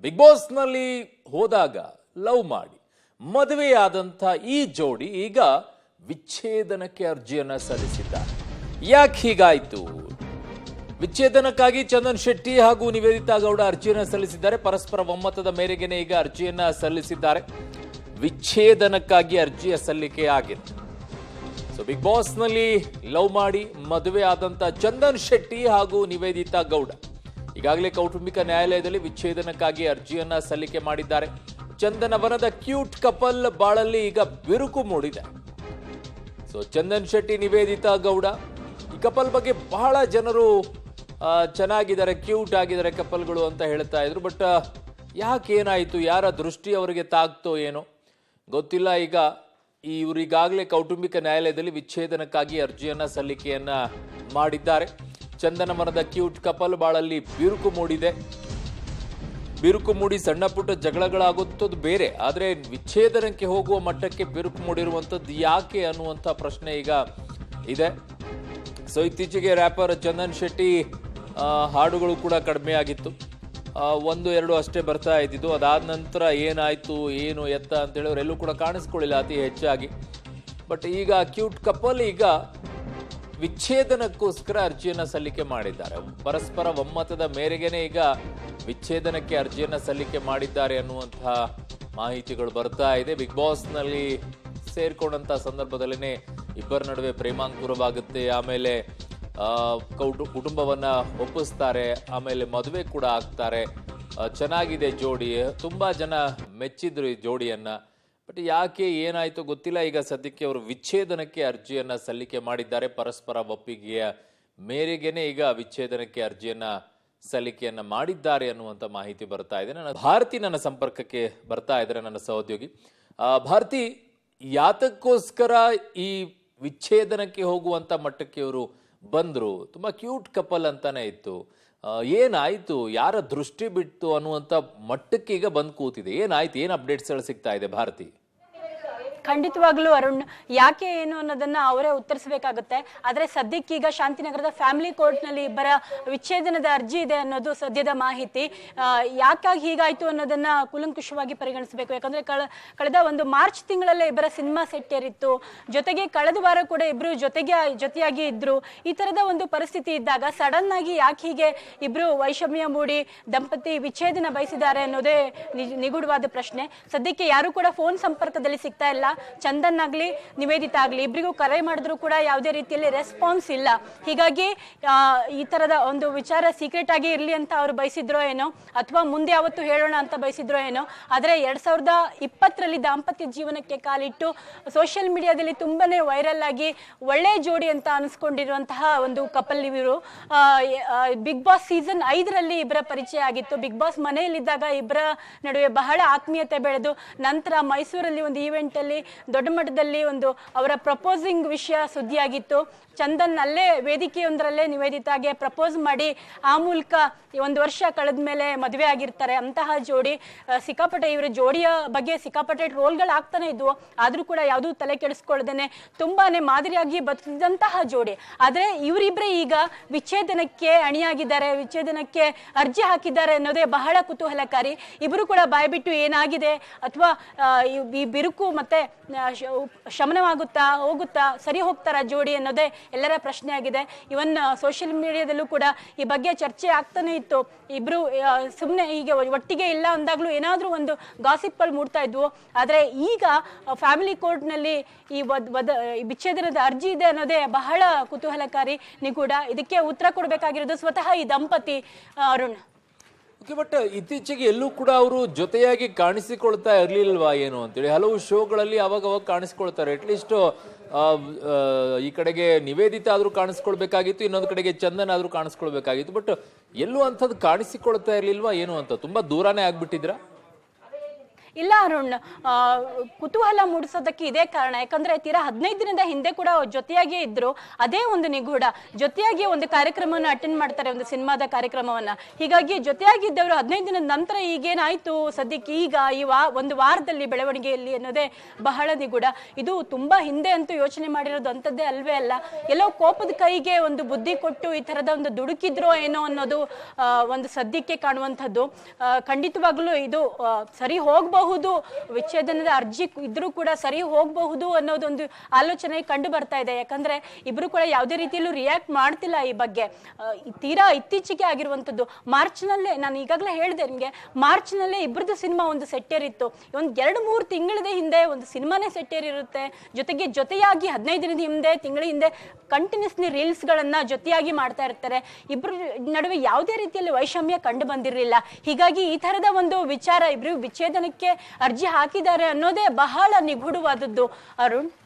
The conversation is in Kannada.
ಬಿಗ್ ಬಾಸ್ ನಲ್ಲಿ ಹೋದಾಗ ಲವ್ ಮಾಡಿ ಮದುವೆಯಾದಂಥ ಈ ಜೋಡಿ ಈಗ ವಿಚ್ಛೇದನಕ್ಕೆ ಅರ್ಜಿಯನ್ನ ಸಲ್ಲಿಸಿದ್ದಾರೆ. ಯಾಕೆ ಹೀಗಾಯ್ತು? ವಿಚ್ಛೇದನಕ್ಕಾಗಿ ಚಂದನ್ ಶೆಟ್ಟಿ ಹಾಗೂ ನಿವೇದಿತಾ ಗೌಡ ಅರ್ಜಿಯನ್ನ ಸಲ್ಲಿಸಿದ್ದಾರೆ. ಪರಸ್ಪರ ಒಮ್ಮತದ ಮೇರೆಗೆ ಈಗ ಅರ್ಜಿಯನ್ನ ಸಲ್ಲಿಸಿದ್ದಾರೆ. ವಿಚ್ಛೇದನಕ್ಕಾಗಿ ಅರ್ಜಿಯ ಸಲ್ಲಿಕೆ ಆಗಿದೆ. ಸೊ ಬಿಗ್ ಬಾಸ್ ನಲ್ಲಿ ಲವ್ ಮಾಡಿ ಮದುವೆ ಆದಂತ ಚಂದನ್ ಶೆಟ್ಟಿ ಹಾಗೂ ನಿವೇದಿತಾ ಗೌಡ ಈಗಾಗಲೇ ಕೌಟುಂಬಿಕ ನ್ಯಾಯಾಲಯದಲ್ಲಿ ವಿಚ್ಛೇದನಕ್ಕಾಗಿ ಅರ್ಜಿಯನ್ನ ಸಲ್ಲಿಕೆ ಮಾಡಿದ್ದಾರೆ. ಚಂದನವನದ ಕ್ಯೂಟ್ ಕಪಲ್ ಬಾಳಲ್ಲಿ ಈಗ ಬಿರುಕು ಮೂಡಿದೆ. ಸೊ ಚಂದನ್ ಶೆಟ್ಟಿ ನಿವೇದಿತಾ ಗೌಡ ಈ ಕಪಲ್ ಬಗ್ಗೆ ಬಹಳ ಜನರು ಚೆನ್ನಾಗಿದ್ದಾರೆ, ಕ್ಯೂಟ್ ಆಗಿದ್ದಾರೆ ಕಪಲ್ಗಳು ಅಂತ ಹೇಳ್ತಾ ಇದ್ರು. ಬಟ್ ಯಾಕೇನಾಯಿತು, ಯಾರ ದೃಷ್ಟಿ ಅವರಿಗೆ ತಾಗ್ತೋ ಏನೋ ಗೊತ್ತಿಲ್ಲ. ಈಗ ಇವರು ಈಗಾಗಲೇ ಕೌಟುಂಬಿಕ ನ್ಯಾಯಾಲಯದಲ್ಲಿ ವಿಚ್ಛೇದನಕ್ಕಾಗಿ ಅರ್ಜಿಯನ್ನ ಸಲ್ಲಿಕೆಯನ್ನ ಮಾಡಿದ್ದಾರೆ. ಚಂದನವನದ ಕ್ಯೂಟ್ ಕಪಲ್ ಬಾಳಲ್ಲಿ ಬಿರುಕು ಮೂಡಿದೆ. ಬಿರುಕು ಮೂಡಿ ಸಣ್ಣ ಪುಟ್ಟ ಜಗಳಗಳಾಗುತ್ತದೆ ಬೇರೆ, ಆದರೆ ವಿಚ್ಛೇದನಕ್ಕೆ ಹೋಗುವ ಮಟ್ಟಕ್ಕೆ ಬಿರುಕು ಮೂಡಿರುವಂಥದ್ದು ಯಾಕೆ ಅನ್ನುವಂಥ ಪ್ರಶ್ನೆ ಈಗ ಇದೆ. ಸೊ ಇತ್ತೀಚೆಗೆ ರ್ಯಾಪರ್ ಚಂದನ್ ಶೆಟ್ಟಿ ಹಾಡುಗಳು ಕೂಡ ಕಡಿಮೆ ಆಗಿತ್ತು, 1-2 ಅಷ್ಟೇ ಬರ್ತಾ ಇದ್ದಿದ್ದು. ಅದಾದ ನಂತರ ಏನಾಯ್ತು ಏನು ಎತ್ತ ಅಂತೇಳಿ ಅವರೆಲ್ಲೂ ಕೂಡ ಕಾಣಿಸ್ಕೊಳ್ಳಿಲ್ಲ ಅತಿ ಹೆಚ್ಚಾಗಿ. ಬಟ್ ಈಗ ಕ್ಯೂಟ್ ಕಪಲ್ ಈಗ ವಿಚ್ಛೇದನಕ್ಕೋಸ್ಕರ ಅರ್ಜಿಯನ್ನ ಸಲ್ಲಿಕೆ ಮಾಡಿದ್ದಾರೆ. ಪರಸ್ಪರ ಒಮ್ಮತದ ಮೇರೆಗೆನೆ ಈಗ ವಿಚ್ಛೇದನಕ್ಕೆ ಅರ್ಜಿಯನ್ನ ಸಲ್ಲಿಕೆ ಮಾಡಿದ್ದಾರೆ ಅನ್ನುವಂತಹ ಮಾಹಿತಿಗಳು ಬರ್ತಾ ಇದೆ. ಬಿಗ್ ಬಾಸ್ ನಲ್ಲಿ ಸೇರ್ಕೊಂಡಂತ ಸಂದರ್ಭದಲ್ಲಿನೇ ಇಬ್ಬರ ನಡುವೆ ಪ್ರೇಮಾಂಕುರವಾಗುತ್ತೆ. ಆಮೇಲೆ ಕುಟುಂಬವನ್ನ ಒಪ್ಪಿಸ್ತಾರೆ, ಆಮೇಲೆ ಮದುವೆ ಕೂಡ ಆಗ್ತಾರೆ. ಚೆನ್ನಾಗಿದೆ ಜೋಡಿ, ತುಂಬಾ ಜನ ಮೆಚ್ಚಿದ್ರು ಈ ಜೋಡಿಯನ್ನ. ಬಟ್ ಯಾಕೆ ಏನಾಯ್ತು ಗೊತ್ತಿಲ್ಲ. ಈಗ ಸದ್ಯಕ್ಕೆ ಅವರು ವಿಚ್ಛೇದನಕ್ಕೆ ಅರ್ಜಿಯನ್ನ ಸಲ್ಲಿಕೆ ಮಾಡಿದ್ದಾರೆ. ಪರಸ್ಪರ ಒಪ್ಪಿಗೆಯ ಮೇರೆಗೆನೆ ಈಗ ವಿಚ್ಛೇದನಕ್ಕೆ ಅರ್ಜಿಯನ್ನ ಸಲ್ಲಿಕೆಯನ್ನ ಮಾಡಿದ್ದಾರೆ ಅನ್ನುವಂಥ ಮಾಹಿತಿ ಬರ್ತಾ ಇದೆ. ಭಾರತಿ ನನ್ನ ಸಂಪರ್ಕಕ್ಕೆ ಬರ್ತಾ ಇದ್ದಾರೆ, ನನ್ನ ಸಹೋದ್ಯೋಗಿ. ಭಾರತಿ, ಯಾತಕ್ಕೋಸ್ಕರ ಈ ವಿಚ್ಛೇದನಕ್ಕೆ ಹೋಗುವಂತ ಮಟ್ಟಕ್ಕೆ ಇವರು ಬಂದ್ರು? ತುಂಬಾ ಕ್ಯೂಟ್ ಕಪಲ್ ಅಂತಾನೆ ಇತ್ತು. ಏನಾಯ್ತು, ಯಾರ ದೃಷ್ಟಿ ಬಿಟ್ಟು ಅನ್ನುವಂಥ ಮಟ್ಟಕ್ಕೆ ಈಗ ಬಂದು ಕೂತಿದೆ. ಏನಾಯ್ತು, ಏನು ಅಪ್ಡೇಟ್ಸ್ಗಳು ಸಿಗ್ತಾ ಇದೆ ಭಾರತಿ? ಖಂಡಿತವಾಗ್ಲೂ ಅರುಣ್, ಯಾಕೆ ಏನು ಅನ್ನೋದನ್ನ ಅವರೇ ಉತ್ತರಿಸಬೇಕಾಗುತ್ತೆ. ಆದ್ರೆ ಸದ್ಯಕ್ಕೀಗ ಶಾಂತಿನಗರದ ಫ್ಯಾಮಿಲಿ ಕೋರ್ಟ್ ನಲ್ಲಿ ಇಬ್ಬರ ವಿಚ್ಛೇದನದ ಅರ್ಜಿ ಇದೆ ಅನ್ನೋದು ಸದ್ಯದ ಮಾಹಿತಿ. ಯಾಕಾಗಿ ಹೀಗಾಯ್ತು ಅನ್ನೋದನ್ನ ಕೂಲಂಕುಷವಾಗಿ ಪರಿಗಣಿಸಬೇಕು. ಯಾಕಂದ್ರೆ ಕಳೆದ ಒಂದು ಮಾರ್ಚ್ ತಿಂಗಳಲ್ಲೇ ಇಬ್ಬರ ಸಿನಿಮಾ ಸೆಟ್ ಏರಿತ್ತು. ಜೊತೆಗೆ ಕಳೆದ ವಾರ ಕೂಡ ಇಬ್ರು ಜೊತೆಯಾಗಿ ಇದ್ರು. ಈ ತರದ ಒಂದು ಪರಿಸ್ಥಿತಿ ಇದ್ದಾಗ ಸಡನ್ ಆಗಿ ಯಾಕೆ ಹೀಗೆ ಇಬ್ರು ವೈಷಮ್ಯ ಮೂಡಿ ದಂಪತಿ ವಿಚ್ಛೇದನ ಬಯಸಿದ್ದಾರೆ ಅನ್ನೋದೇ ನಿಗೂಢವಾದ ಪ್ರಶ್ನೆ. ಸದ್ಯಕ್ಕೆ ಯಾರು ಕೂಡ ಫೋನ್ ಸಂಪರ್ಕದಲ್ಲಿ ಸಿಗ್ತಾ ಇಲ್ಲ. ಚಂದನ್ ಆಗ್ಲಿ ನಿವೇದಿತಾ ಆಗ್ಲಿ ಇಬ್ಬರಿಗೂ ಕರೆ ಮಾಡಿದ್ರು ಕೂಡ ಯಾವುದೇ ರೀತಿಯಲ್ಲಿ ರೆಸ್ಪಾನ್ಸ್ ಇಲ್ಲ. ಹೀಗಾಗಿ ಈ ತರದ ಒಂದು ವಿಚಾರ ಸೀಕ್ರೆಟ್ ಆಗಿ ಇರ್ಲಿ ಅಂತ ಅವ್ರು ಬಯಸಿದ್ರೋ ಏನೋ, ಅಥವಾ ಮುಂದೆ ಯಾವತ್ತು ಹೇಳೋಣ ಅಂತ ಬಯಸಿದ್ರೋ ಏನೋ. ಆದ್ರೆ 2020ರಲ್ಲಿ ದಾಂಪತ್ಯ ಜೀವನಕ್ಕೆ ಕಾಲಿಟ್ಟು ಸೋಷಿಯಲ್ ಮೀಡಿಯಾದಲ್ಲಿ ತುಂಬಾನೇ ವೈರಲ್ ಆಗಿ ಒಳ್ಳೆ ಜೋಡಿ ಅಂತ ಅನಿಸ್ಕೊಂಡಿರುವಂತಹ ಒಂದು ಕಪಲ್ ಇವರು. ಬಿಗ್ ಬಾಸ್ ಸೀಸನ್ 5ರಲ್ಲಿ ಇಬ್ಬರ ಪರಿಚಯ ಆಗಿತ್ತು. ಬಿಗ್ ಬಾಸ್ ಮನೆಯಲ್ಲಿದ್ದಾಗ ಇಬ್ಬರ ನಡುವೆ ಬಹಳ ಆತ್ಮೀಯತೆ ಬೆಳೆದು ನಂತರ ಮೈಸೂರಲ್ಲಿ ಒಂದು ಈವೆಂಟ್ ಅಲ್ಲಿ ದೊಡ್ಡ ಮಟ್ಟದಲ್ಲಿ ಒಂದು ಅವರ ಪ್ರಪೋಸಿಂಗ್ ವಿಷಯ ಸುದ್ದಿಯಾಗಿತ್ತು. ಚಂದನ್ ಅಲ್ಲೇ ವೇದಿಕೆಯೊಂದರಲ್ಲೇ ನಿವೇದಿತಾಗೆ ಪ್ರಪೋಸ್ ಮಾಡಿ ಆ ಮೂಲಕ 1 ವರ್ಷ ಕಳೆದ ಮೇಲೆ ಮದುವೆ ಆಗಿರ್ತಾರೆ. ಅಂತಹ ಜೋಡಿ ಸಿಕ್ಕಾಪಟ್ಟೆ, ಇವರ ಜೋಡಿಯ ಬಗ್ಗೆ ಸಿಕ್ಕಾಪಟ್ಟೆ ಟ್ರೋಲ್ಗಳು ಆಗ್ತಾನೆ ಇದ್ವು. ಆದ್ರೂ ಕೂಡ ಯಾವುದೂ ತಲೆ ಕೆಡಿಸ್ಕೊಳ್ದೇನೆ ತುಂಬಾನೇ ಮಾದರಿಯಾಗಿ ಬದುಕಿದಂತಹ ಜೋಡಿ. ಆದ್ರೆ ಇವರಿಬ್ಬರೇ ಈಗ ವಿಚ್ಛೇದನಕ್ಕೆ ಅಣಿಯಾಗಿದ್ದಾರೆ, ವಿಚ್ಛೇದನಕ್ಕೆ ಅರ್ಜಿ ಹಾಕಿದ್ದಾರೆ ಅನ್ನೋದೇ ಬಹಳ ಕುತೂಹಲಕಾರಿ. ಇಬ್ಬರು ಕೂಡ ಬಾಯ್ಬಿಟ್ಟು ಏನಾಗಿದೆ ಅಥವಾ ಈ ಬಿರುಕು ಮತ್ತೆ ಶಮನವಾಗುತ್ತಾ ಹೋಗುತ್ತಾ ಸರಿ ಹೋಗ್ತಾರ ಜೋಡಿ ಅನ್ನೋದೇ ಎಲ್ಲರ ಪ್ರಶ್ನೆ ಆಗಿದೆ. ಇವನ್ ಸೋಷಿಯಲ್ ಮೀಡಿಯಾದಲ್ಲೂ ಕೂಡ ಈ ಬಗ್ಗೆ ಚರ್ಚೆ ಆಗ್ತಾನೆ ಇತ್ತು. ಇಬ್ರು ಸುಮ್ಮನೆ ಹೀಗೆ ಒಟ್ಟಿಗೆ ಇಲ್ಲ ಅಂದಾಗ್ಲೂ ಏನಾದ್ರೂ ಒಂದು ಗಾಸಿಪ್ಗಳು ಮೂಡ್ತಾ ಇದ್ವು. ಆದ್ರೆ ಈಗ ಫ್ಯಾಮಿಲಿ ಕೋರ್ಟ್ ನಲ್ಲಿ ಈ ವಿಚ್ಛೇದನದ ಅರ್ಜಿ ಇದೆ ಅನ್ನೋದೇ ಬಹಳ ಕುತೂಹಲಕಾರಿ ನಿಗೂಢ. ಇದಕ್ಕೆ ಉತ್ತರ ಕೊಡ್ಬೇಕಾಗಿರೋದು ಸ್ವತಃ ಈ ದಂಪತಿ. ಅರುಣ್, ಬಟ್ ಇತ್ತೀಚೆಗೆ ಎಲ್ಲೂ ಕೂಡ ಅವರು ಜೊತೆಯಾಗಿ ಕಾಣಿಸಿಕೊಳ್ತಾ ಇರ್ಲಿಲ್ವಾ ಏನು ಅಂತೇಳಿ ಹಲವು ಶೋಗಳಲ್ಲಿ ಅವಾಗ ಕಾಣಿಸ್ಕೊಳ್ತಾರೆ. ಅಟ್ಲೀಸ್ಟ್ ಈ ಕಡೆಗೆ ನಿವೇದಿತಾ ಆದ್ರೂ ಕಾಣಿಸ್ಕೊಳ್ಬೇಕಾಗಿತ್ತು, ಇನ್ನೊಂದು ಕಡೆಗೆ ಚಂದನ್ ಆದ್ರೂ ಕಾಣಿಸ್ಕೊಳ್ಬೇಕಾಗಿತ್ತು. ಬಟ್ ಎಲ್ಲೂ ಅಂಥದ್ದು ಕಾಣಿಸಿಕೊಳ್ತಾ ಇರ್ಲಿಲ್ವಾ ಏನು ಅಂತ? ತುಂಬಾ ದೂರನೇ ಆಗ್ಬಿಟ್ಟಿದ್ರ? ಇಲ್ಲ ಅರುಣ್, ಕುತೂಹಲ ಮೂಡಿಸೋದಕ್ಕೆ ಇದೇ ಕಾರಣ. ಯಾಕಂದ್ರೆ ತೀರಾ 15 ದಿನದ ಹಿಂದೆ ಕೂಡ ಜೊತೆಯಾಗಿ ಇದ್ರು, ಅದೇ ಒಂದು ನಿಗೂಢ, ಜೊತೆಯಾಗಿ ಒಂದು ಕಾರ್ಯಕ್ರಮವನ್ನು ಅಟೆಂಡ್ ಮಾಡ್ತಾರೆ, ಒಂದು ಸಿನಿಮಾದ ಕಾರ್ಯಕ್ರಮವನ್ನ. ಹೀಗಾಗಿ ಜೊತೆಯಾಗಿದ್ದವರು 15 ದಿನದ ನಂತರ ಈಗೇನಾಯ್ತು ಸದ್ಯಕ್ಕೆ ಈಗ ಒಂದು ವಾರದಲ್ಲಿ ಬೆಳವಣಿಗೆಯಲ್ಲಿ ಅನ್ನೋದೇ ಬಹಳ ನಿಗೂಢ. ಇದು ತುಂಬಾ ಹಿಂದೆ ಅಂತೂ ಯೋಚನೆ ಮಾಡಿರೋದು ಅಂಥದ್ದೇ ಅಲ್ವೇ ಅಲ್ಲ. ಎಲ್ಲೋ ಕೋಪದ ಕೈಗೆ ಒಂದು ಬುದ್ಧಿ ಕೊಟ್ಟು ಈ ತರದ ಒಂದು ದುಡುಕಿದ್ರೋ ಏನೋ ಅನ್ನೋದು ಒಂದು ಸದ್ಯಕ್ಕೆ ಕಾಣುವಂಥದ್ದು. ಖಂಡಿತವಾಗ್ಲೂ ಇದು ಸರಿ ಹೋಗಬಹುದು, ವಿಚ್ಛೇದನದ ಅರ್ಜಿ ಇದ್ರೂ ಕೂಡ ಸರಿ ಹೋಗಬಹುದು ಅನ್ನೋದೊಂದು ಆಲೋಚನೆ ಕಂಡು ಬರ್ತಾ ಇದೆ. ಯಾಕಂದ್ರೆ ಇಬ್ರು ಕೂಡ ಯಾವುದೇ ರೀತಿಯಲ್ಲೂ ರಿಯಾಕ್ಟ್ ಮಾಡ್ತಿಲ್ಲ ಈ ಬಗ್ಗೆ. ತೀರಾ ಇತ್ತೀಚೆಗೆ ಆಗಿರುವಂತದ್ದು. ಮಾರ್ಚ್ ನಲ್ಲೇ, ನಾನು ಈಗಾಗಲೇ ಹೇಳಿದೆ ನಿಮ್ಗೆ, ಮಾರ್ಚ್ ನಲ್ಲೇ ಇಬ್ಬರದ್ದು ಸಿನಿಮಾ ಒಂದು ಸೆಟ್ಟೇರಿತ್ತು. ಒಂದು 2-3 ತಿಂಗಳ ಹಿಂದೆ ಒಂದು ಸಿನಿಮಾನೇ ಸೆಟ್ಟೇರಿರುತ್ತೆ. ಜೊತೆಯಾಗಿ 15 ದಿನದ ತಿಂಗಳ ಹಿಂದೆ ಕಂಟಿನ್ಯೂಸ್ಲಿ ರೀಲ್ಸ್ ಗಳನ್ನ ಜೊತೆಯಾಗಿ ಮಾಡ್ತಾ ಇರ್ತಾರೆ. ಇಬ್ರು ನಡುವೆ ಯಾವುದೇ ರೀತಿಯಲ್ಲಿ ವೈಷಮ್ಯ ಕಂಡು ಬಂದಿರಲಿಲ್ಲ. ಹೀಗಾಗಿ ಈ ತರದ ಒಂದು ವಿಚಾರ, ಇಬ್ರು ವಿಚ್ಛೇದನಕ್ಕೆ ಅರ್ಜಿ ಹಾಕಿದ್ದಾರೆ ಅನ್ನೋದೇ ಬಹಳ ನಿಗೂಢವಾದದ್ದು ಅರುಣ್.